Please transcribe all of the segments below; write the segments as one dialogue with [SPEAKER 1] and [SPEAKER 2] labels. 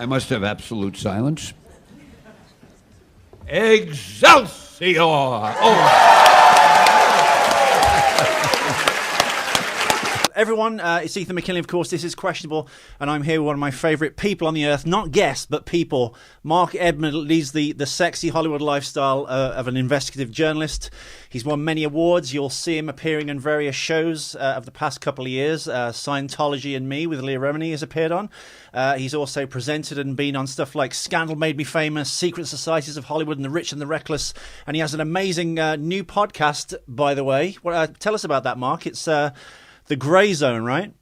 [SPEAKER 1] I must have absolute silence. Excelsior! Oh.
[SPEAKER 2] Everyone, it's Ethan McKinley, of course. This is Questionable, and I'm here with one of my favourite people on the earth. Not guests, but people. Mark Edmund leads the sexy Hollywood lifestyle of an investigative journalist. He's won many awards. You'll see him appearing in various shows of the past couple of years. Scientology and Me with Leah Remini has appeared on. He's also presented and been on stuff like Scandal Made Me Famous, Secret Societies of Hollywood, and The Rich and the Reckless. And he has an amazing new podcast, by the way. Tell us about that, Mark. It's The Grey Zone, right?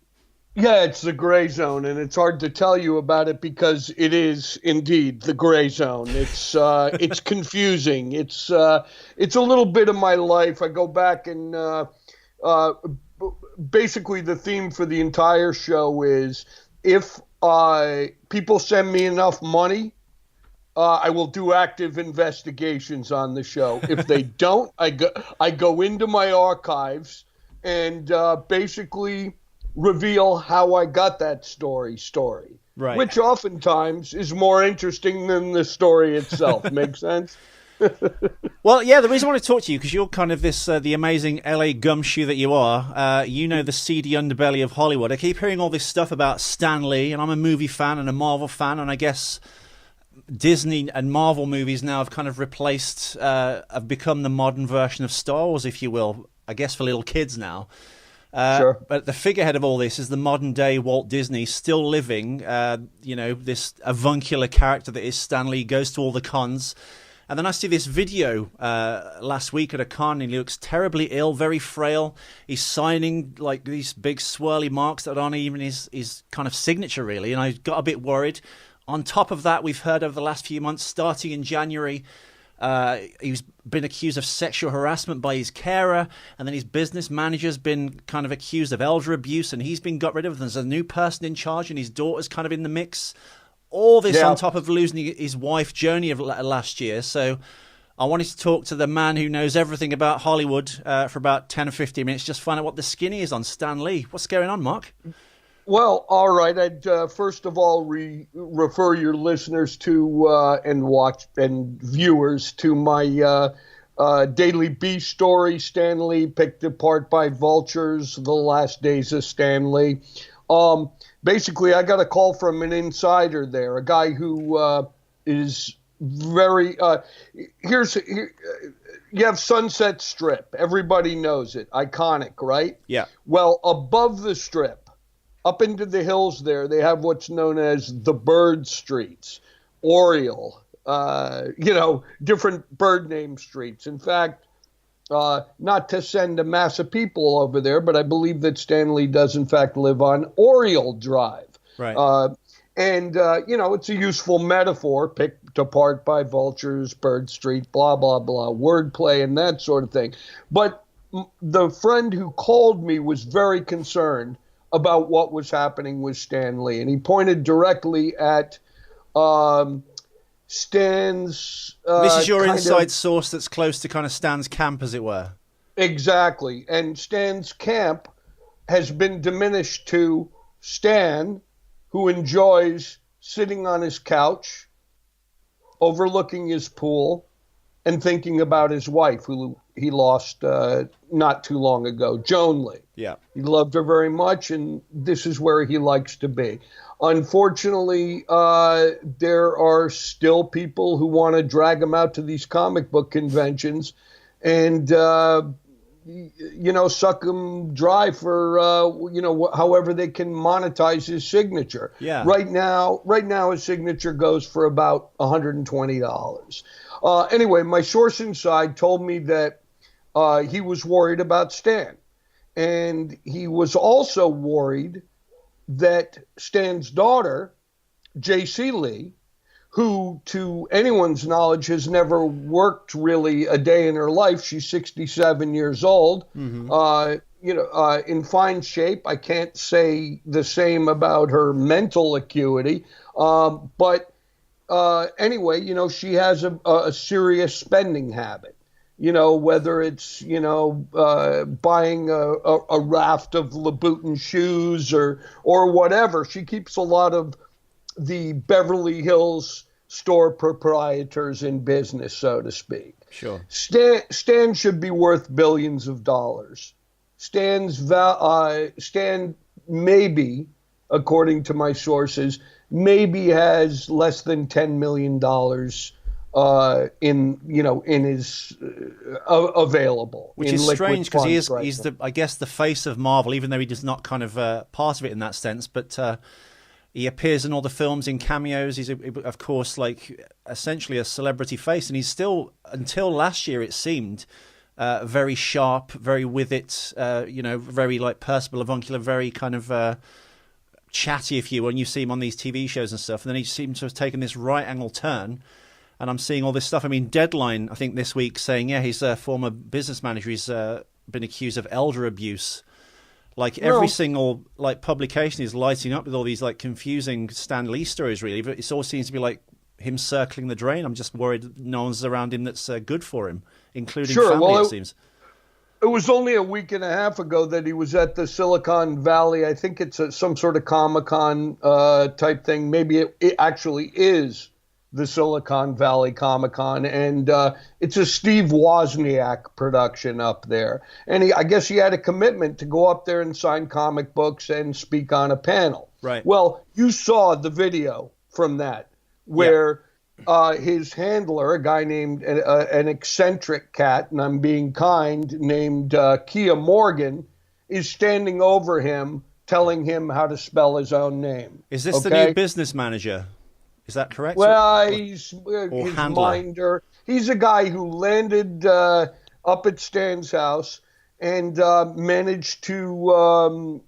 [SPEAKER 3] Yeah, it's The Grey Zone, and it's hard to tell you about it because it is indeed the Grey Zone. It's confusing. It's a little bit of my life. I go back and basically the theme for the entire show is if people send me enough money, I will do active investigations on the show. If they don't, I go into my archives and basically reveal how I got that story,
[SPEAKER 2] right?
[SPEAKER 3] Which oftentimes is more interesting than the story itself. Make sense?
[SPEAKER 2] Well, yeah, the reason I want to talk to you, because you're kind of the amazing LA gumshoe that you are. You know the seedy underbelly of Hollywood. I keep hearing all this stuff about Stan Lee, and I'm a movie fan and a Marvel fan, and I guess Disney and Marvel movies now have kind of have become the modern version of Star Wars, if you will. I guess for little kids now.
[SPEAKER 3] Sure.
[SPEAKER 2] But the figurehead of all this is the modern day Walt Disney, still living, this avuncular character that is Stan Lee, goes to all the cons. And then I see this video last week at a con, and he looks terribly ill, very frail. He's signing like these big swirly marks that aren't even his kind of signature, really. And I got a bit worried. On top of that, we've heard over the last few months, starting in January, he's been accused of sexual harassment by his carer, and then his business manager's been kind of accused of elder abuse, and he's been got rid of. There's a new person in charge, and his daughter's kind of in the mix. All this on top of losing his wife, Joni, of last year. So I wanted to talk to the man who knows everything about Hollywood for about 10 or 15 minutes, just find out what the skinny is on Stan Lee. What's going on, Mark?
[SPEAKER 3] Well, all right. I'd first of all refer your listeners to and viewers to my Daily Beast story, Stan Lee picked apart by vultures, the last days of Stan Lee. Basically, I got a call from an insider there, a guy who is very you have Sunset Strip. Everybody knows it. Iconic, right?
[SPEAKER 2] Yeah.
[SPEAKER 3] Well, above the strip, up into the hills there, they have what's known as the bird streets, Oriole, different bird name streets. In fact, not to send a mass of people over there, but I believe that Stan Lee does in fact live on Oriole Drive.
[SPEAKER 2] Right.
[SPEAKER 3] It's a useful metaphor, picked apart by vultures, bird street, blah, blah, blah, wordplay and that sort of thing. But the friend who called me was very concerned about what was happening with Stan Lee. And he pointed directly at Stan's...
[SPEAKER 2] this is your inside source that's close to kind of Stan's camp, as it were.
[SPEAKER 3] Exactly. And Stan's camp has been diminished to Stan, who enjoys sitting on his couch, overlooking his pool, and thinking about his wife, who he lost not too long ago, Joan Lee.
[SPEAKER 2] Yeah.
[SPEAKER 3] He loved her very much, and this is where he likes to be. Unfortunately, there are still people who want to drag him out to these comic book conventions and, suck him dry for, however they can monetize his signature.
[SPEAKER 2] Yeah.
[SPEAKER 3] Right now, his signature goes for about $120. Anyway, my source inside told me that he was worried about Stan. And he was also worried that Stan's daughter, J.C. Lee, who to anyone's knowledge has never worked really a day in her life. She's 67 years old, in fine shape. I can't say the same about her mental acuity. But anyway, she has a serious spending habit. Whether it's, buying a raft of Louboutin shoes or whatever. She keeps a lot of the Beverly Hills store proprietors in business, so to speak.
[SPEAKER 2] Sure.
[SPEAKER 3] Stan should be worth billions of dollars. Stan maybe, according to my sources, maybe has less than $10 million in his available.
[SPEAKER 2] Which is strange because he's I guess the face of Marvel, even though he does not kind of part of it in that sense. But he appears in all the films in cameos. He's of course like essentially a celebrity face, and he's still, until last year it seemed, very sharp, very with it, very like personable, avuncular, very kind of chatty, if you will, when you see him on these TV shows and stuff. And then he seems to have taken this right angle turn, and I'm seeing all this stuff. I mean, Deadline, I think this week, saying, yeah, he's a former business manager. He's been accused of elder abuse. Like every single like publication is lighting up with all these like confusing Stan Lee stories, really. But it all seems to be like him circling the drain. I'm just worried no one's around him that's good for him, including family, it seems.
[SPEAKER 3] It was only a week and a half ago that he was at the Silicon Valley. I think it's some sort of Comic-Con type thing. Maybe it actually is the Silicon Valley Comic-Con, and it's a Steve Wozniak production up there. And I guess he had a commitment to go up there and sign comic books and speak on a panel.
[SPEAKER 2] Right.
[SPEAKER 3] Well, you saw the video from that where his handler, a guy named an eccentric cat, and I'm being kind, named Kia Morgan, is standing over him, telling him how to spell his own name.
[SPEAKER 2] Is this the new business manager? Is that correct?
[SPEAKER 3] Well, he's his minder. He's a guy who landed up at Stan's house and managed to,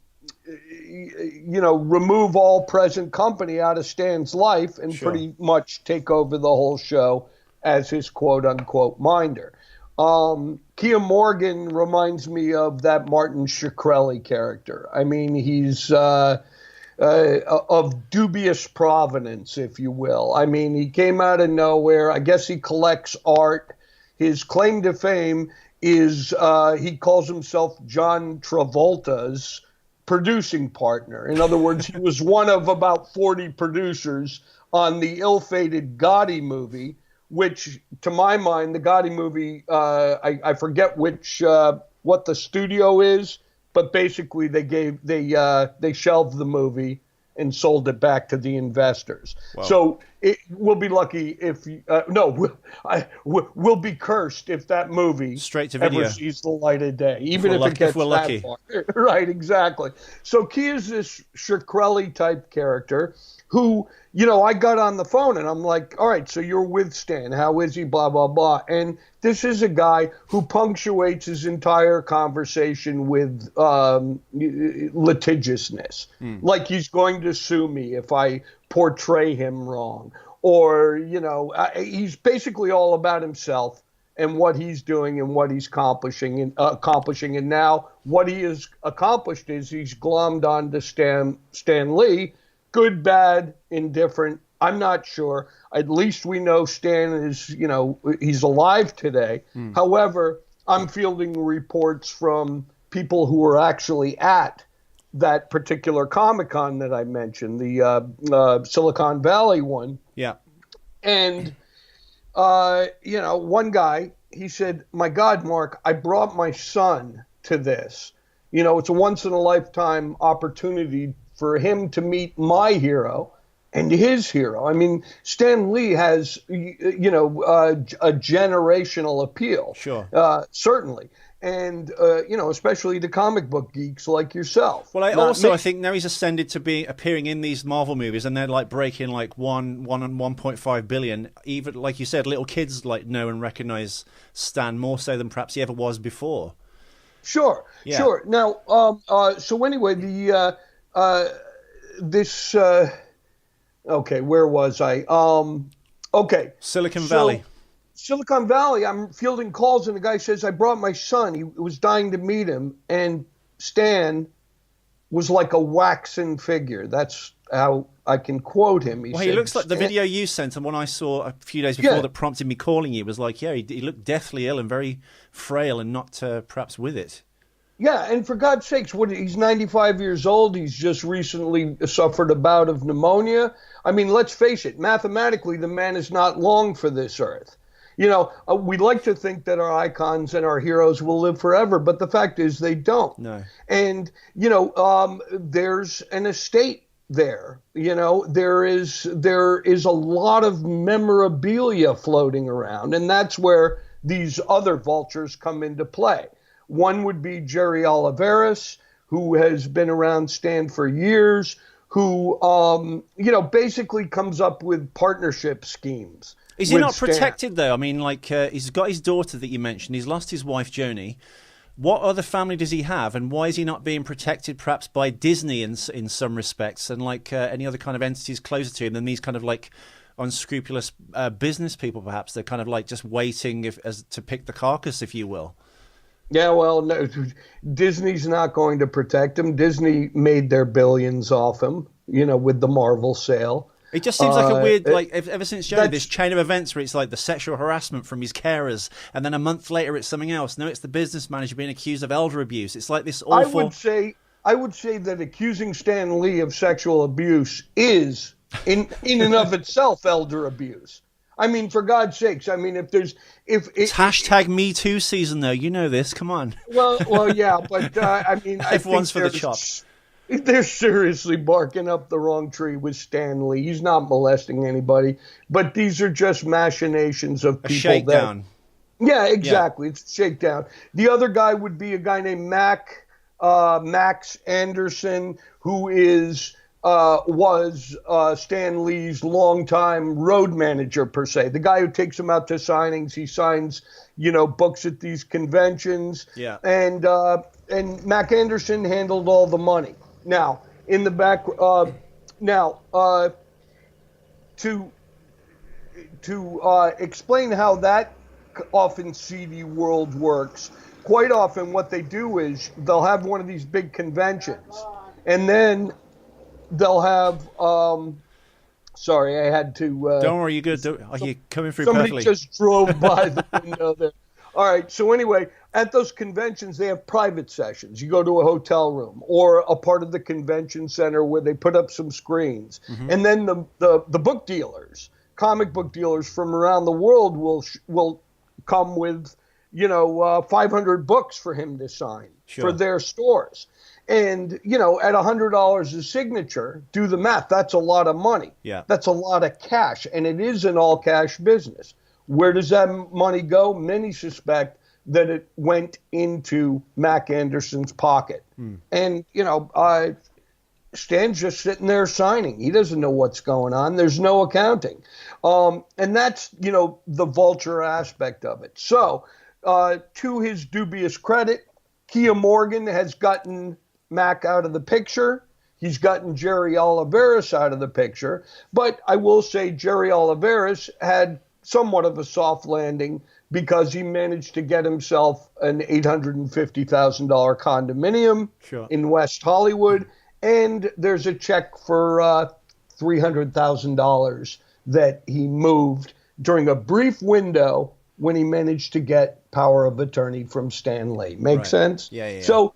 [SPEAKER 3] remove all present company out of Stan's life and pretty much take over the whole show as his quote-unquote minder. Kia Morgan reminds me of that Martin Shkreli character. I mean, he's of dubious provenance, if you will. I mean, he came out of nowhere. I guess he collects art. His claim to fame is he calls himself John Travolta's producing partner. In other words, he was one of about 40 producers on the ill-fated Gotti movie, which, to my mind, the Gotti movie, I forget what the studio is, but basically they shelved the movie and sold it back to the investors. Wow. So we'll be lucky if we'll be cursed if that movie
[SPEAKER 2] straight to video
[SPEAKER 3] ever sees the light of day, even if it gets that far. Right, exactly. So Kia's this Shkreli type character who, I got on the phone and I'm like, all right, so you're with Stan. How is he? Blah, blah, blah. And this is a guy who punctuates his entire conversation with litigiousness. Like he's going to sue me if I portray him wrong. Or, he's basically all about himself and what he's doing and what he's accomplishing. And now what he has accomplished is he's glommed on to Stan Lee. Good, bad, indifferent, I'm not sure. At least we know Stan is, he's alive today. However, I'm fielding reports from people who were actually at that particular Comic-Con that I mentioned, the Silicon Valley one.
[SPEAKER 2] Yeah. And,
[SPEAKER 3] one guy, he said, my God, Mark, I brought my son to this. It's a once-in-a-lifetime opportunity for him to meet my hero and his hero. I mean, Stan Lee has, a generational appeal.
[SPEAKER 2] Sure.
[SPEAKER 3] Certainly. And, especially the comic book geeks like yourself.
[SPEAKER 2] Well, I think now he's ascended to be appearing in these Marvel movies and they're like breaking like 1.5 billion. Even, like you said, little kids like know and recognize Stan more so than perhaps he ever was before.
[SPEAKER 3] Sure. Yeah. Sure. Now, so anyway, okay, where was I? Okay.
[SPEAKER 2] Silicon Valley.
[SPEAKER 3] Silicon Valley, I'm fielding calls and the guy says, I brought my son. He was dying to meet him. And Stan was like a waxen figure. That's how I can quote him.
[SPEAKER 2] He looks like the video you sent and one I saw a few days before that prompted me calling you was like, he looked deathly ill and very frail and not perhaps with it.
[SPEAKER 3] Yeah, and for God's sakes, he's 95 years old. He's just recently suffered a bout of pneumonia. I mean, let's face it, mathematically, the man is not long for this earth. We like to think that our icons and our heroes will live forever, but the fact is they don't.
[SPEAKER 2] No.
[SPEAKER 3] And, there's an estate there. There is a lot of memorabilia floating around, and that's where these other vultures come into play. One would be Jerry Oliveris, who has been around Stan for years, who, basically comes up with partnership schemes.
[SPEAKER 2] Is he not protected, though? I mean, he's got his daughter that you mentioned. He's lost his wife, Joni. What other family does he have, and why is he not being protected perhaps by Disney in some respects and any other kind of entities closer to him than these kind of unscrupulous business people perhaps? They're kind of just waiting to pick the carcass, if you will.
[SPEAKER 3] Yeah, well, no, Disney's not going to protect him. Disney made their billions off him, with the Marvel sale.
[SPEAKER 2] It just seems like a weird, ever since Joey, this chain of events where it's like the sexual harassment from his carers, and then a month later it's something else. No, it's the business manager being accused of elder abuse. It's like this awful...
[SPEAKER 3] I would say that accusing Stan Lee of sexual abuse is, in and of itself, elder abuse. I mean, for God's sakes, I mean,
[SPEAKER 2] it's hashtag Me Too season, though. You know this. Come on.
[SPEAKER 3] Well, yeah, but I mean,
[SPEAKER 2] everyone's for the chop.
[SPEAKER 3] They're seriously barking up the wrong tree with Stan Lee. He's not molesting anybody, but these are just machinations of people. A
[SPEAKER 2] shakedown.
[SPEAKER 3] Yeah, exactly. Yeah. It's a shakedown. The other guy would be a guy named Max Anderson, who was Stan Lee's longtime road manager, per se. The guy who takes him out to signings. He signs, books at these conventions.
[SPEAKER 2] Yeah.
[SPEAKER 3] And Mac Anderson handled all the money. Now, in the back, to explain how that often seedy world works, quite often what they do is they'll have one of these big conventions, and then they'll have sorry, I had to
[SPEAKER 2] don't worry, you good. Are you coming through
[SPEAKER 3] somebody
[SPEAKER 2] perfectly?
[SPEAKER 3] Just drove by the window there. All right, so anyway, at those conventions they have private sessions. You go to a hotel room or a part of the convention center where they put up some screens. Mm-hmm. And then the book dealers, comic book dealers from around the world will come with 500 books for him to sign for their stores. And, at $100 a signature, do the math. That's a lot of money.
[SPEAKER 2] Yeah.
[SPEAKER 3] That's a lot of cash. And it is an all cash business. Where does that money go? Many suspect that it went into Mac Anderson's pocket. And, Stan's just sitting there signing. He doesn't know what's going on. There's no accounting. And that's, the vulture aspect of it. So, to his dubious credit, Kia Morgan has gotten Mac out of the picture. He's gotten Jerry Oliveris out of the picture. But I will say Jerry Oliveris had somewhat of a soft landing because he managed to get himself an $850,000 condominium in West Hollywood. And there's a check for $300,000 that he moved during a brief window when he managed to get power of attorney from Stan Lee. Make sense?
[SPEAKER 2] Yeah.
[SPEAKER 3] So,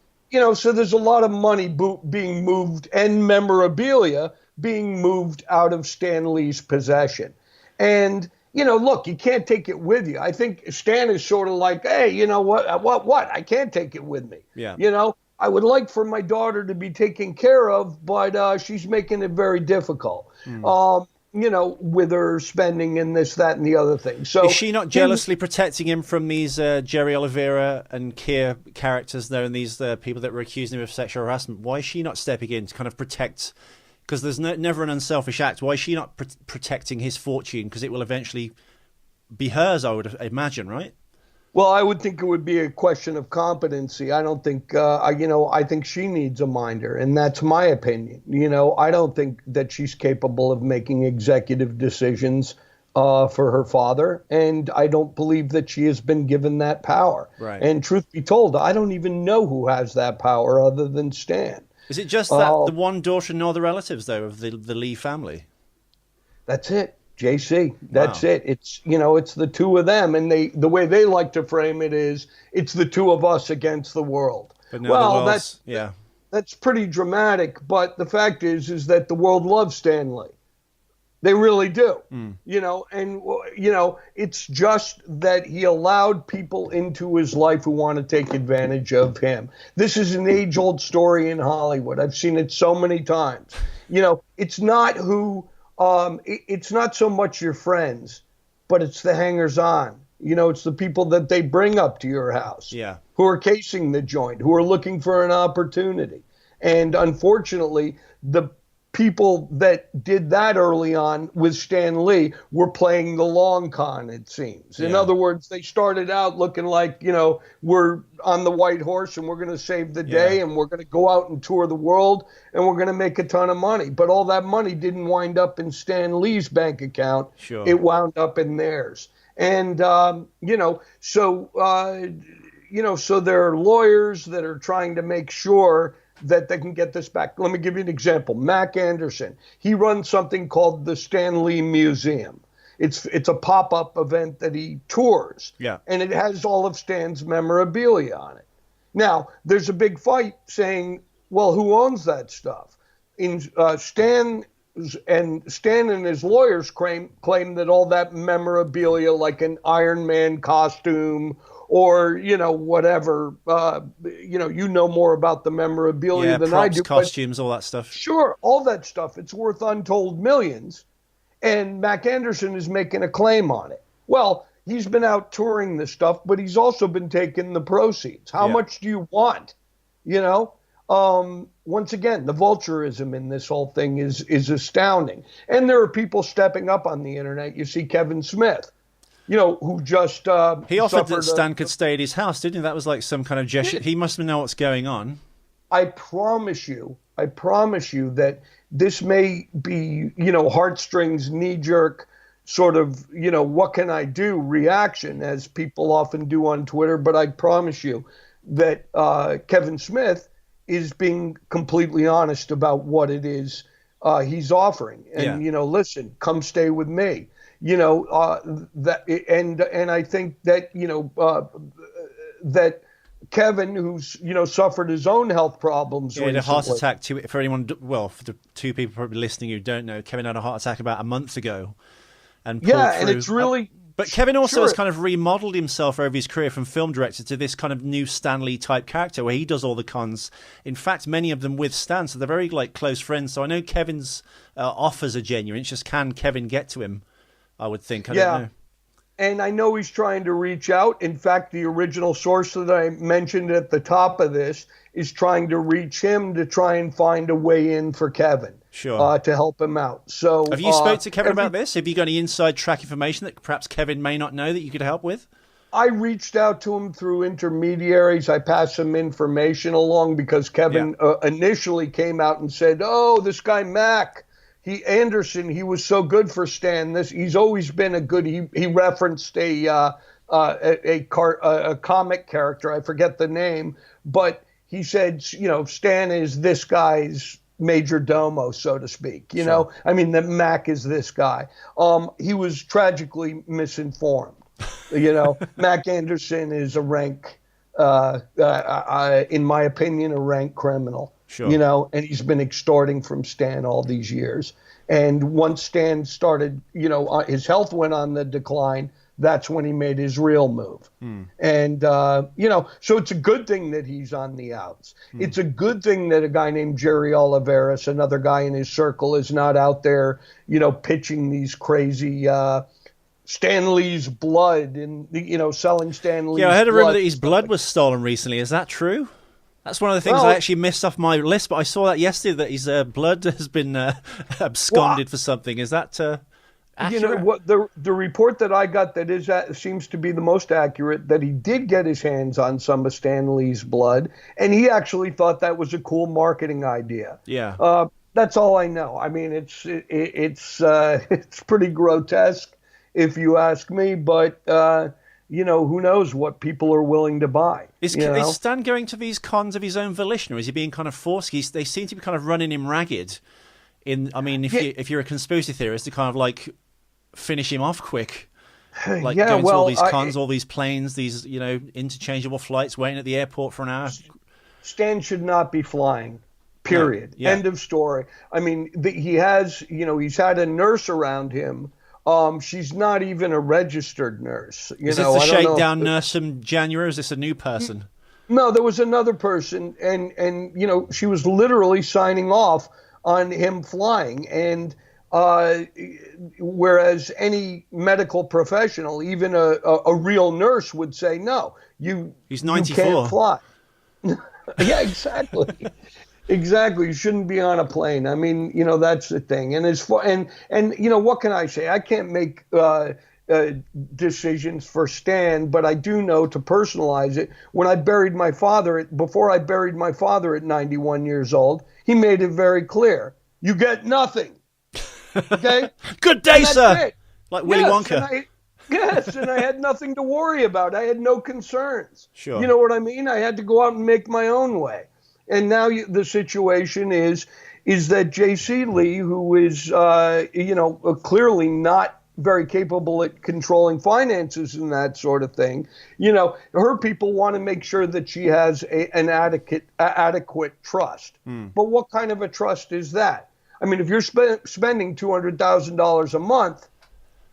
[SPEAKER 3] so there's a lot of money being moved and memorabilia being moved out of Stan Lee's possession. And, look, you can't take it with you. I think Stan is sort of like, hey, you know what? I can't take it with me.
[SPEAKER 2] Yeah.
[SPEAKER 3] I would like for my daughter to be taken care of, but she's making it very difficult. With her spending and this, that, and the other thing. So
[SPEAKER 2] is she not jealously protecting him from these Jerry Oliveira and Keir characters there and these people that were accusing him of sexual harassment? Why is she not stepping in to kind of protect? Because there's never an unselfish act. Why is she not protecting his fortune? Because it will eventually be hers, I would imagine, right?
[SPEAKER 3] Well, I would think it would be a question of competency. I don't think, I think she needs a minder, and that's my opinion. I don't think that she's capable of making executive decisions for her father, and I don't believe that she has been given that power.
[SPEAKER 2] Right.
[SPEAKER 3] And truth be told, I don't even know who has that power other than Stan.
[SPEAKER 2] Is it just that the one daughter and no other relatives, though, of the Lee family?
[SPEAKER 3] That's it. JC, that's it. It's, it's the two of them. And the way they like to frame it is it's the two of us against the world.
[SPEAKER 2] But now
[SPEAKER 3] Well,
[SPEAKER 2] the world's, yeah.
[SPEAKER 3] That's pretty dramatic, but the fact is that the world loves Stan Lee. They really do, you know, and, you know, it's just that he allowed people into his life who want to take advantage of him. This is an age-old story in Hollywood. I've seen it so many times. You know, it's not it's not so much your friends, but it's the hangers-on. You know, it's the people that they bring up to your house who are casing the joint, who are looking for an opportunity. And unfortunately, the people that did that early on with Stan Lee were playing the long con, it seems. In other words, they started out looking like, you know, we're on the white horse and we're going to save the day and we're going to go out and tour the world and we're going to make a ton of money. But all that money didn't wind up in Stan Lee's bank account.
[SPEAKER 2] Sure.
[SPEAKER 3] It wound up in theirs. And, you know, so there are lawyers that are trying to make sure that they can get this back. Let me give you an example. Mac Anderson, he runs something called the Stan Lee Museum. It's a pop-up event that he tours, and it has all of Stan's memorabilia on it. Now, there's a big fight saying, well, who owns that stuff? Stan and his lawyers claim that all that memorabilia, like an Iron Man costume or, you know, whatever, you know more about the memorabilia than I do.
[SPEAKER 2] Costumes, all that stuff.
[SPEAKER 3] Sure, all that stuff. It's worth untold millions. And Mac Anderson is making a claim on it. Well, he's been out touring this stuff, but he's also been taking the proceeds. How much do you want? You know? Once again, the vulturism in this whole thing is astounding. And there are people stepping up on the internet. You see Kevin Smith, you know, who just
[SPEAKER 2] he offered that Stan could stay at his house, didn't he? That was like some kind of gesture. He must know what's going on. I promise you that this may be, you know, heartstrings, knee-jerk sort of, you know, what can I do reaction, as people often do on Twitter. But I promise you that Kevin Smith is being completely honest about what it is he's offering. And, you know, listen, come stay with me. You know, and I think that, you know, that Kevin, who's, you know, suffered his own health problems recently. He had a heart attack, for anyone, well, for the two people probably listening who don't know, Kevin had a heart attack about a month ago. And
[SPEAKER 3] and it's really...
[SPEAKER 2] But Kevin also has kind of remodeled himself over his career from film director to this kind of new Stan Lee type character where he does all the cons. In fact, many of them with Stan, so they're very like close friends. So I know Kevin's offers are genuine. It's just, can Kevin get to him, I would think. I don't know.
[SPEAKER 3] And I know he's trying to reach out. In fact, the original source that I mentioned at the top of this is trying to reach him to try and find a way in for Kevin.
[SPEAKER 2] Sure.
[SPEAKER 3] To help him out. So,
[SPEAKER 2] have you spoke to Kevin about this? Have you got any inside track information that perhaps Kevin may not know that you could help with?
[SPEAKER 3] I reached out to him through intermediaries. I passed some information along because Kevin initially came out and said, "Oh, this guy Mac, Anderson, he was so good for Stan. He's always been a good." He referenced a comic character. I forget the name, but he said, you know, Stan is this guy's major domo, so to speak. You know, I mean, that Mac is this guy. He was tragically misinformed. You know, Mac Anderson is a rank, in my opinion, a rank criminal.
[SPEAKER 2] Sure.
[SPEAKER 3] You know, and he's been extorting from Stan all these years. And once Stan started, you know, his health went on the decline. That's when he made his real move. And, you know, so it's a good thing that he's on the outs. It's a good thing that a guy named Jerry Oliveras, another guy in his circle, is not out there, you know, pitching these crazy Stan Lee's blood and, you know, selling Stan Lee's blood.
[SPEAKER 2] Yeah, I heard a rumor that his blood was stolen recently. Is that true? That's one of the things I actually missed off my list, but I saw that yesterday, that his blood has been absconded for something. Is that... accurate?
[SPEAKER 3] You know what, the report that I got that seems to be the most accurate, that he did get his hands on some of Stan Lee's blood, and he actually thought that was a cool marketing idea.
[SPEAKER 2] Yeah.
[SPEAKER 3] That's all I know. I mean, it's pretty grotesque, if you ask me, but you know, who knows what people are willing to buy.
[SPEAKER 2] Is Stan going to these cons of his own volition, or is he being kind of forced? They seem to be kind of running him ragged. I mean, if you're a conspiracy theorist, to kind of like finish him off quick, like going to all these cons, all these planes, these, you know, interchangeable flights, waiting at the airport for an hour.
[SPEAKER 3] Stan should not be flying. Period.
[SPEAKER 2] No. Yeah.
[SPEAKER 3] End of story. I mean, he has, he's had a nurse around him. She's not even a registered nurse.
[SPEAKER 2] Is this the shakedown nurse from January? Or is this a new person?
[SPEAKER 3] No, there was another person, and she was literally signing off on him flying. And whereas any medical professional, even a real nurse, would say, no, he's 94. You can't fly. Yeah, exactly. Exactly. You shouldn't be on a plane. I mean, that's the thing. And as far and what can I say? I can't make decisions for Stan, but I do know, to personalize it, when I buried my father, before I buried my father at 91 years old, he made it very clear: you get nothing. Okay.
[SPEAKER 2] Good day, sir. It. Like Willy Wonka.
[SPEAKER 3] Yes, and I had nothing to worry about. I had no concerns.
[SPEAKER 2] Sure.
[SPEAKER 3] You know what I mean? I had to go out and make my own way. And now the situation is that J.C. Lee, who is, clearly not very capable at controlling finances and that sort of thing, her people want to make sure that she has an adequate trust. But what kind of a trust is that? I mean, if you're spending $200,000 a month,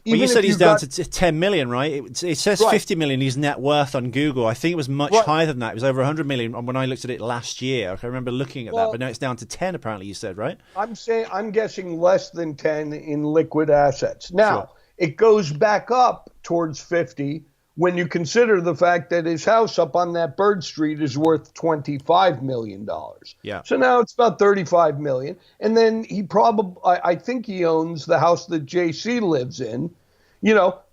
[SPEAKER 2] well, you said he's down to 10 million, right? It says
[SPEAKER 3] right.
[SPEAKER 2] 50 million his net worth on Google. I think it was much higher than that. It was over 100 million when I looked at it last year. I remember looking at that, but now it's down to 10 apparently, you said, right? I'm guessing less than 10 in liquid assets. Now, It goes back up towards 50 when you consider the fact that his house up on that Bird Street is worth $25 million. Yeah.
[SPEAKER 3] So now it's about $35 million. And then I think he owns the house that JC lives in,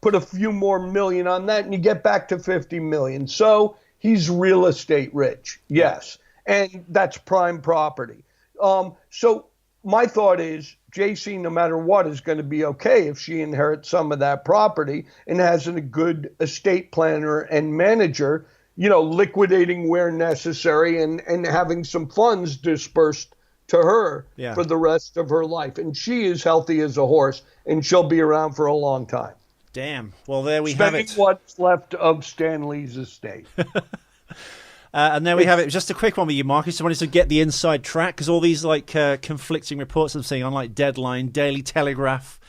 [SPEAKER 3] put a few more million on that and you get back to $50 million. So he's real estate rich. Yes. And that's prime property. So my thought is JC, no matter what, is going to be okay if she inherits some of that property and has a good estate planner and manager, liquidating where necessary and having some funds dispersed to her for the rest of her life. And she is healthy as a horse, and she'll be around for a long time.
[SPEAKER 2] Damn. Well, there we have it.
[SPEAKER 3] Spending what's left of Stan Lee's estate.
[SPEAKER 2] And there we have it. Just a quick one with you, Marcus. I wanted to get the inside track because all these conflicting reports I'm seeing on Deadline, Daily Telegraph,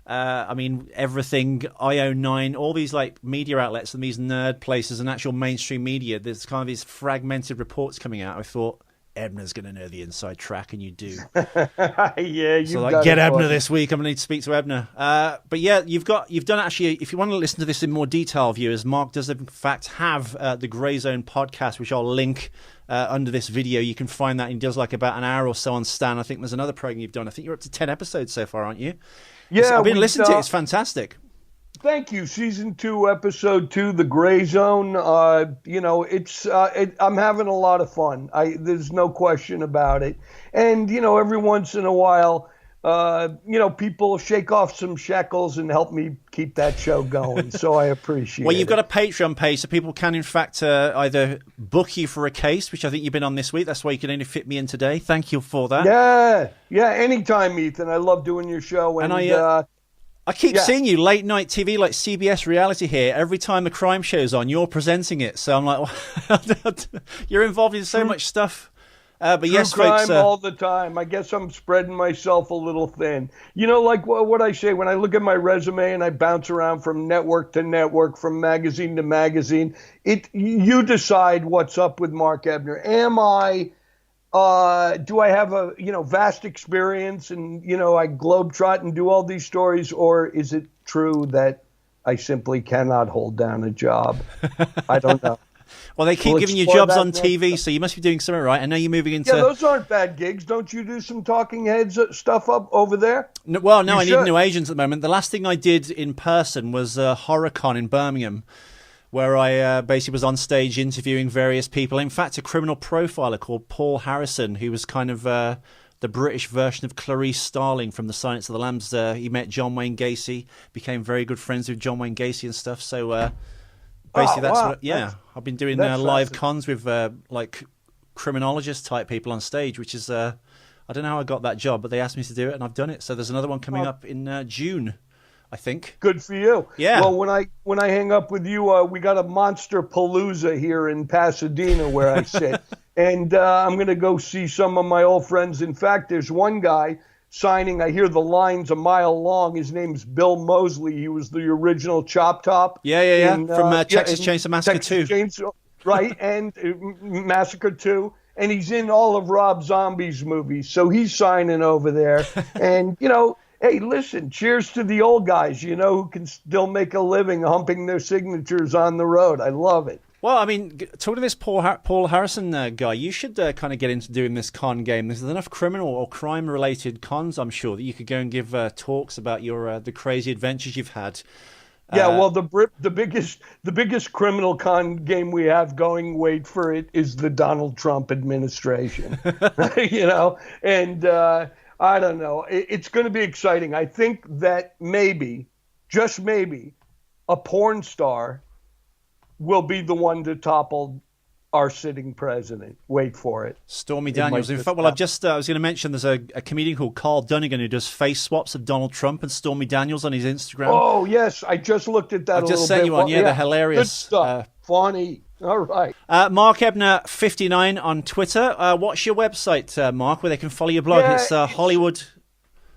[SPEAKER 2] everything, IO9, all these media outlets and these nerd places and actual mainstream media. There's kind of these fragmented reports coming out. I thought Ebner's going to know the inside track, and you do.
[SPEAKER 3] Yeah,
[SPEAKER 2] so get Ebner this week. I'm going to need to speak to Ebner. But yeah, you've done actually. If you want to listen to this in more detail, viewers, Mark does in fact have the Grey Zone podcast, which I'll link under this video. You can find that. He does about an hour or so on Stan. I think there's another program you've done. I think you're up to 10 episodes so far, aren't you?
[SPEAKER 3] Yeah,
[SPEAKER 2] I've been listening to it. It's fantastic.
[SPEAKER 3] Thank you. Season 2, episode 2, The Grey Zone. I'm having a lot of fun. There's no question about it. And, every once in a while, people shake off some shekels and help me keep that show going. So I appreciate it.
[SPEAKER 2] Well, you've got a Patreon page, so people can, in fact, either book you for a case, which I think you've been on this week. That's why you can only fit me in today. Thank you for that.
[SPEAKER 3] Yeah. Anytime, Ethan. I love doing your show. And
[SPEAKER 2] I keep seeing you late night TV, like CBS reality here. Every time a crime show's on, you're presenting it. So I'm like, you're involved in so much stuff. But yes,
[SPEAKER 3] crime
[SPEAKER 2] folks,
[SPEAKER 3] all the time. I guess I'm spreading myself a little thin. Like what I say when I look at my resume and I bounce around from network to network, from magazine to magazine. You decide what's up with Mark Ebner. Am I? Do I have a vast experience and I globetrot and do all these stories, or is it true that I simply cannot hold down a job? I don't know.
[SPEAKER 2] Well, they keep giving you jobs on TV, so you must be doing something right. I know you're moving into.
[SPEAKER 3] Yeah, those aren't bad gigs. Don't you do some talking heads stuff up over there?
[SPEAKER 2] No, I need new agents at the moment. The last thing I did in person was HorrorCon in Birmingham, where I basically was on stage interviewing various people. In fact, a criminal profiler called Paul Harrison, who was kind of the British version of Clarice Starling from The Silence of the Lambs. He met John Wayne Gacy, became very good friends with John Wayne Gacy and stuff. So basically, I've been doing live cons with criminologist type people on stage, which is I don't know how I got that job, but they asked me to do it, and I've done it. So there's another one coming up in June, I think.
[SPEAKER 3] Good for you.
[SPEAKER 2] Yeah.
[SPEAKER 3] Well, when I hang up with you, we got a monster palooza here in Pasadena where I sit. And I'm going to go see some of my old friends. In fact, there's one guy signing. I hear the lines a mile long. His name's Bill Moseley. He was the original Chop Top.
[SPEAKER 2] Yeah. From Texas Chainsaw Massacre 2.
[SPEAKER 3] Right, and Massacre 2. And he's in all of Rob Zombie's movies. So he's signing over there. And, hey, listen, cheers to the old guys, who can still make a living humping their signatures on the road. I love it.
[SPEAKER 2] Well, I mean, talking to this Paul Harrison guy, you should kind of get into doing this con game. There's enough criminal or crime-related cons, I'm sure, that you could go and give talks about your the crazy adventures you've had.
[SPEAKER 3] Yeah, well, the biggest criminal con game we have going, wait for it, is the Donald Trump administration. And I don't know. It's going to be exciting. I think that maybe, just maybe, a porn star will be the one to topple our sitting president. Wait for it.
[SPEAKER 2] Stormy Daniels. In fact, I was going to mention there's a comedian called Carl Dunnigan who does face swaps of Donald Trump and Stormy Daniels on his Instagram.
[SPEAKER 3] Oh, yes. I just looked at that
[SPEAKER 2] I've just sent you one. Yeah, they're hilarious.
[SPEAKER 3] Good stuff. Funny. All right.
[SPEAKER 2] Mark Ebner 59 on Twitter. What's your website, Mark, where they can follow your blog?
[SPEAKER 3] Yeah,
[SPEAKER 2] it's Hollywood.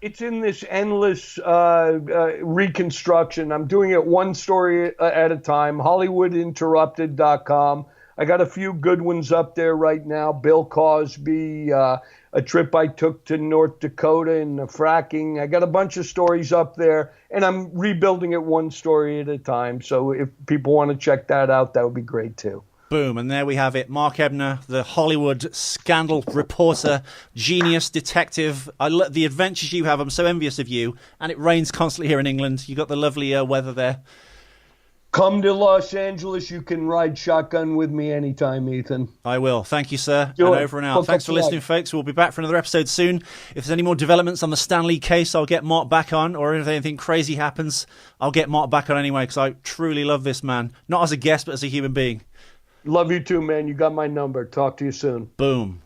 [SPEAKER 3] It's in this endless reconstruction. I'm doing it one story at a time. HollywoodInterrupted.com. I got a few good ones up there right now. Bill Cosby, a trip I took to North Dakota and the fracking. I got a bunch of stories up there, and I'm rebuilding it one story at a time. So if people want to check that out, that would be great too.
[SPEAKER 2] Boom, and there we have it. Mark Ebner, the Hollywood scandal reporter, genius, detective. I love the adventures you have. I'm so envious of you. And it rains constantly here in England. You got the lovely weather there.
[SPEAKER 3] Come to Los Angeles. You can ride shotgun with me anytime, Ethan.
[SPEAKER 2] I will. Thank you, sir.
[SPEAKER 3] Do
[SPEAKER 2] and
[SPEAKER 3] it.
[SPEAKER 2] over and out. Thanks for listening, folks. We'll be back for another episode soon. If there's any more developments on the Stanley case, I'll get Mark back on. Or if anything crazy happens, I'll get Mark back on anyway, because I truly love this man. Not as a guest, but as a human being.
[SPEAKER 3] Love you too, man. You got my number. Talk to you soon.
[SPEAKER 2] Boom.